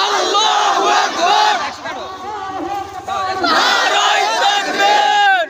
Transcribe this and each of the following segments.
আল্লাহু আকবার নারায়ে তাকবীর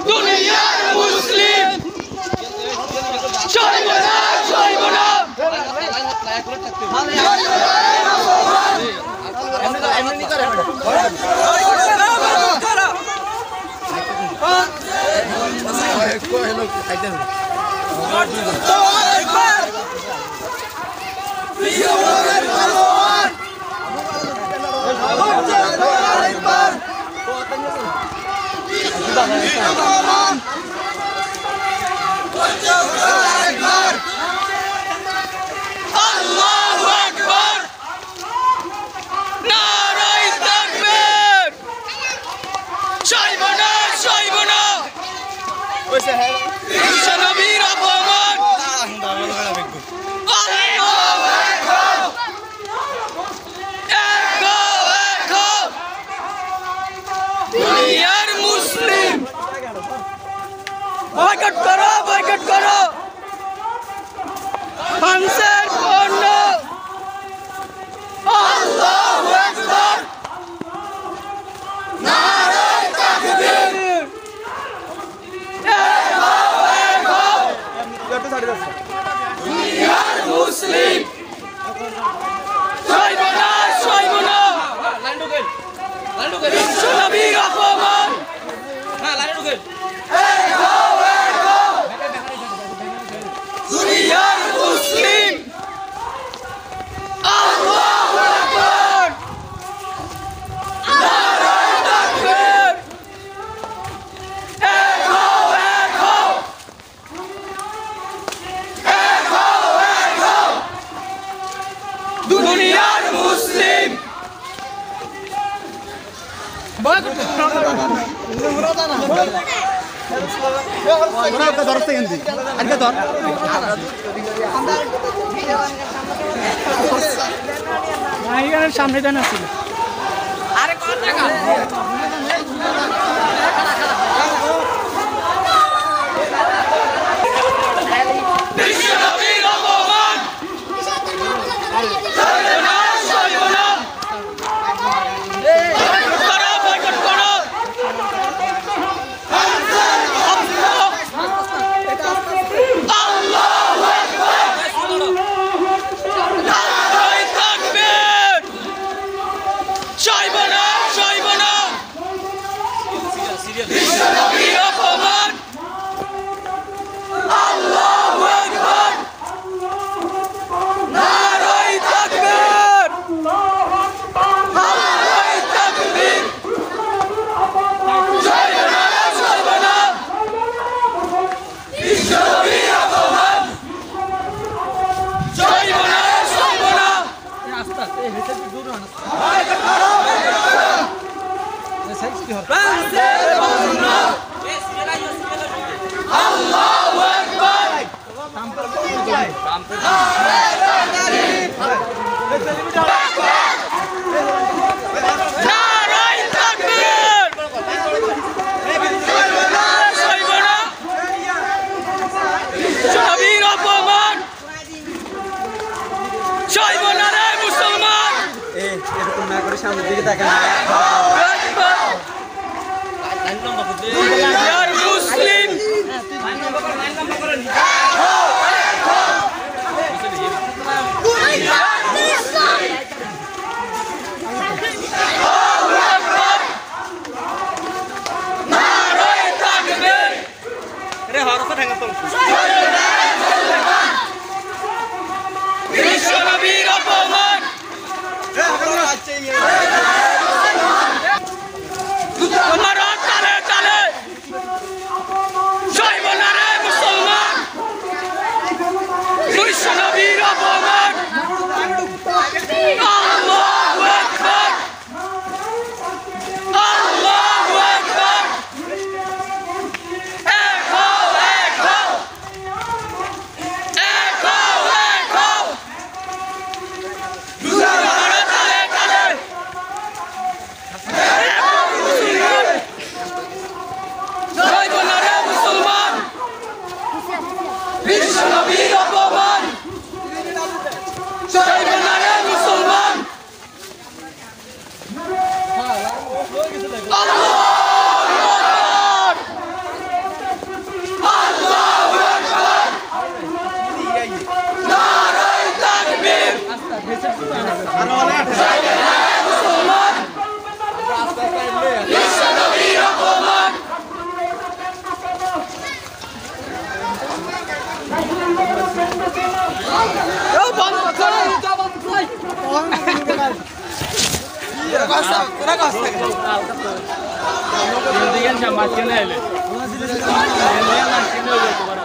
দুনিয়ার মুসলিম জয় বাংলা জয় বাংলা এমনি করে আল্লাহু আকবার নারায়ে তাকবীর জয় বাংলা জয় বাংলা বিশ্বনবীর অপমান দুনিয়ার মুসলিম বয়কট করো ফ্রান্সের পণ্য আল্লাহু আকবার নারায়ে তাকবীর দুনিয়ার মুসলিম জয় বাংলা জয় বাংলা বিশ্বনবীর অপমান দুনিয়ার মুসলিম আল্লাহু আকবার নারায়ে তাকবীর দুনিয়ার মুসলিম সামনে দেন আসছিল আরে কত টাকা বিশ্বনবীর অপমান আল্লাহু আকবার নারায়ে তাকবীর নারায়ে তাকবীর জয় বাংলা জয় বাংলা বিশ্বনবীর অপমান জয় বাংলা জয় বাংলা আস্তে আস্তে হেঁটে দূর না আল্লাহু আকবার নারায়ে তাকবীর বিশ্বনবীর অপমান জয় বাংলা রে মুসলমান এরকম না করে সামনের দিকে তাকান দুনিয়ার মুসলিম নারায়ে তাকবীর রে হরফে ঠেঙ্গা তো বিশ্বনবীর অপমান আচ্ছা মাঝখানে এলে মাঝখানে হলো তোমার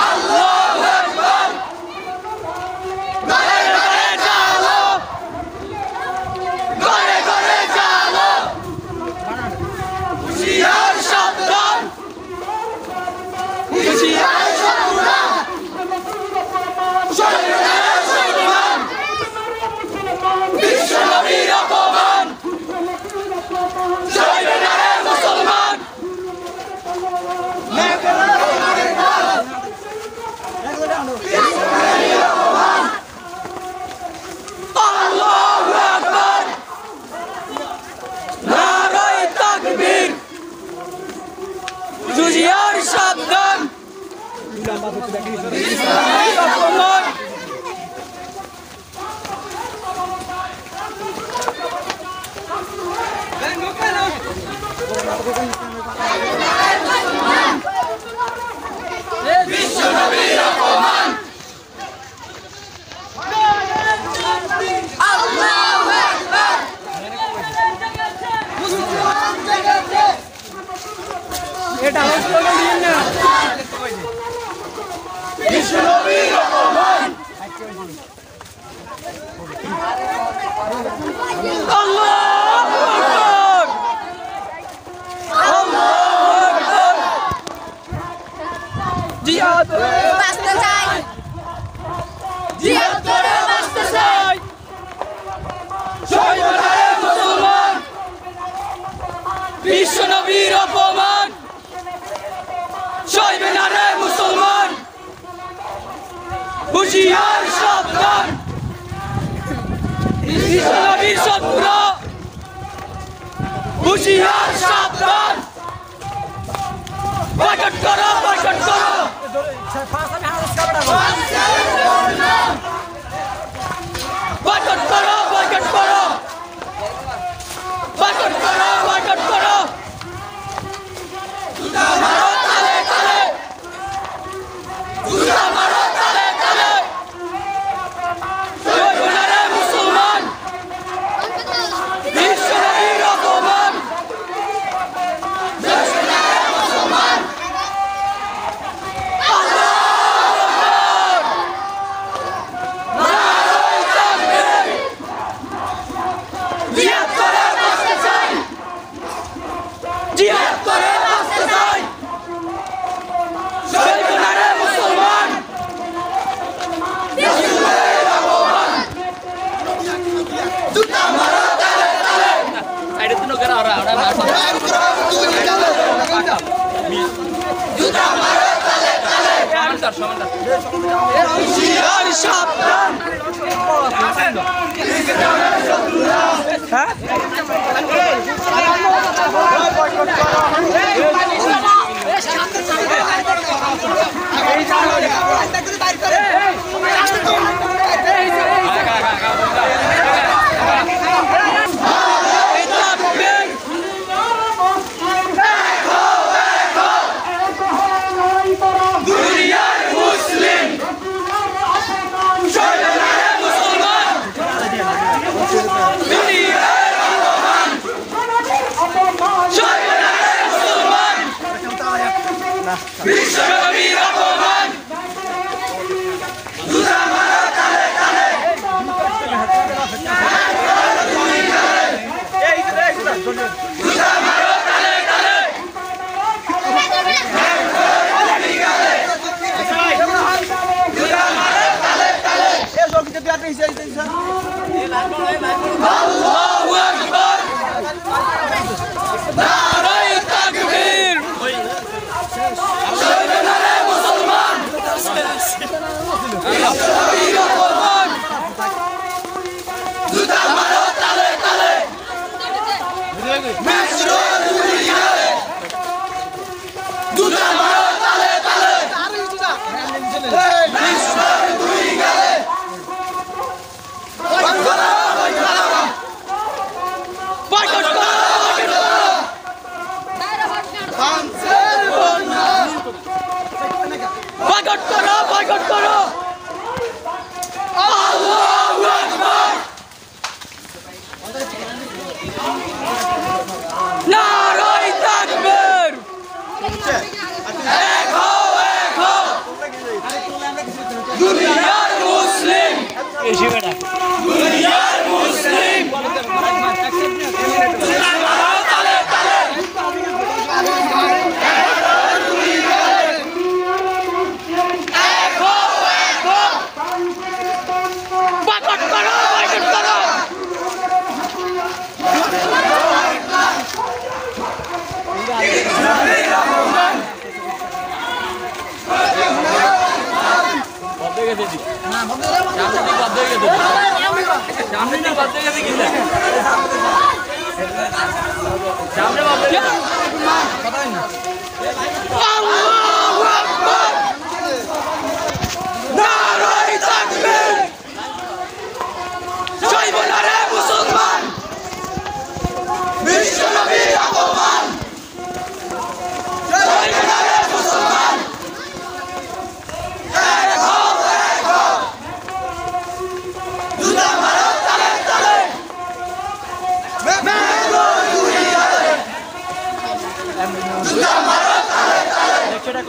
আল্লাহু আকবার ঘরে ঘরে চলো ঘরে ঘরে চলো হুশিয়ার সাবধান হুশিয়ার সাবধান বিশ্বনবীর অপমান চলবে না রে মুসলমান আল্লাহু আকবার নারায়ে তাকবীর হুশিয়ার সাবধান বিশ্বনবীর অপমান বিশ্বনবীর অপমান আল্লাহু আকবার মুসলমান জগতে এটা হলো না বিশ্বনবীর অপমান আল্লাহু আকবার আল্লাহু আকবার জিহাদ বাঁচতে চাই জিহাদ করে বাঁচতে চাই সইবে না রে মুসলমান বিশ্বনবীর অপমান সইবে না রে মুসলমান হুশিয়ার সাবধান বিশ্বনবীর শত্রু হুশিয়ার সাবধান বয়কট করো বয়কট করো বয়কট করো বয়কট করো বয়কট করো বয়কট করো জুতা মারো তালে তালে জুতা মারো তালে তালে সইবে না রে মুসলমান বিশ্বনবীর অপমান সইবে না রে মুসলমান জিহাদ করে বাঁচতে চাই সইবে না রে মুসলমান বিশ্বনবীর অপমান জুতা মারো তালে তালে সাইডে তুনো করা ওরা মারবো জুতা মারো তালে তালে সমানতার সমানতার হুশিয়ার সাবধান হ্যাঁ দুনিয়ার মুসলিম সইবে না রে মুসলমান দুনিয়ার অপমান সইবে না রে মুসলমান বিশ্বনবীর অপমান জুতা মারো তালে তালে জুতা মারো তালে তালে আল্লাহু আকবার নারায়ে তাকবীর সইবে না রে মুসলমান বিশ্বনবীর অপমান জুতা মারো তালে তালে বিশ্ব দুই গালে জুতা মারো তালে তালে বিশ্ব দুই গালে বয়কট করো বয়কট করো বয়কট করো বয়কট করো আল্লাহু আকবার না দুনিয়ার মুসলিম এসে বেটা দুনিয়ার মুসলিম তালে তালে বয়কট করো বয়কট করো মুসলমান বিশ্বনবী অপমান মুসলমান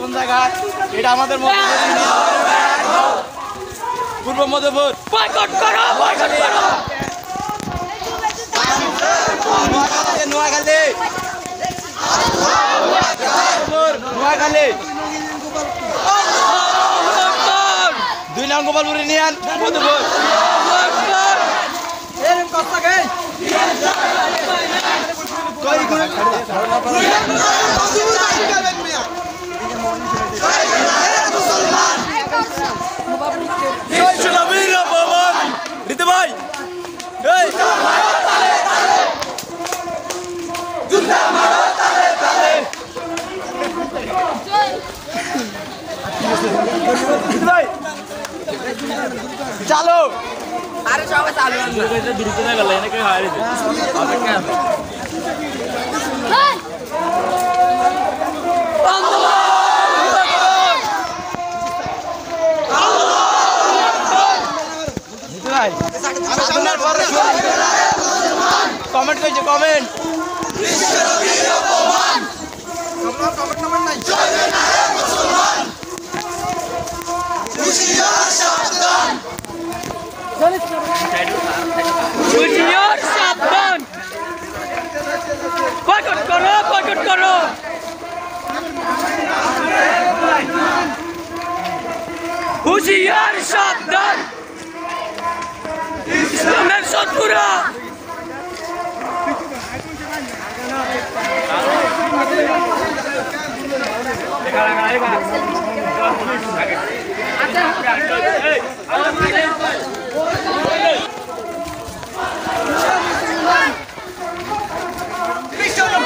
কোন জায়গা এটা আমাদের পূর্ব মধ্যপুর বয়কট করো বয়কট করো নোয়াখালী নোয়াখালী 2 নং গোপালপুর ইউনিয়ন মধ্যপুর ঋতু ভাই চালো আরে সবাই চালু দ্রুত না গেল এনে কেউ হারিয়ে কমেন্ট করছে কমেন্ট সাবধান বয়কট করো বয়কট করো হুঁশিয়ার সাবধান ইসলামের শত্রুরা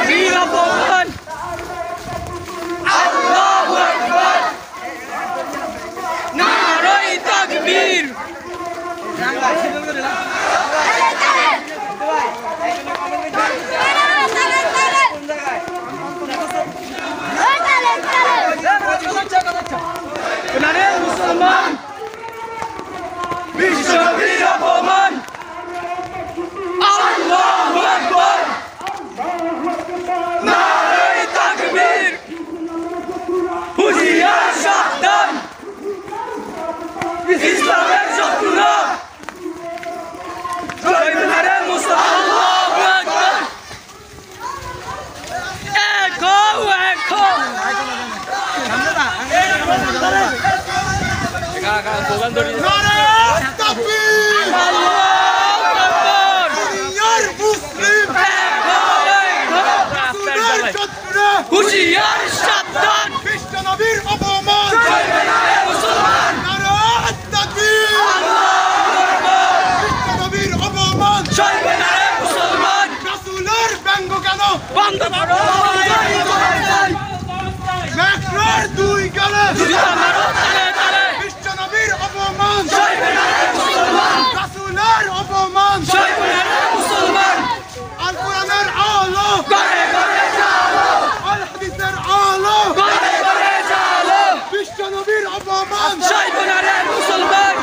বীর অপমান আল্লাহু আকবার নারায়ে তাকবীর মুসলমান বিশ্বনবীর অপমান আল্লাহু আকবার নারায়ে তাকবীর হুঁশিয়ার সাবধান ইসলামের শত্রুরা আল্লাহু আকবার এখো এখো হুঁশিয়ার সাবধান বিশ্বনবীর অপমান মুসলমান বিশ্বনবীর অপমান মুসলমান রাসূলের ব্যঙ্গ কেন বন্ধ করো মেট্রোর 2 গেলে বিশ্বনবীর অপমান রাসূলের অপমান মুসলমান আল কোরআনের আলো আল হাদিসের আলো মুসলমান বিশ্বনবীর অপমান মুসলমান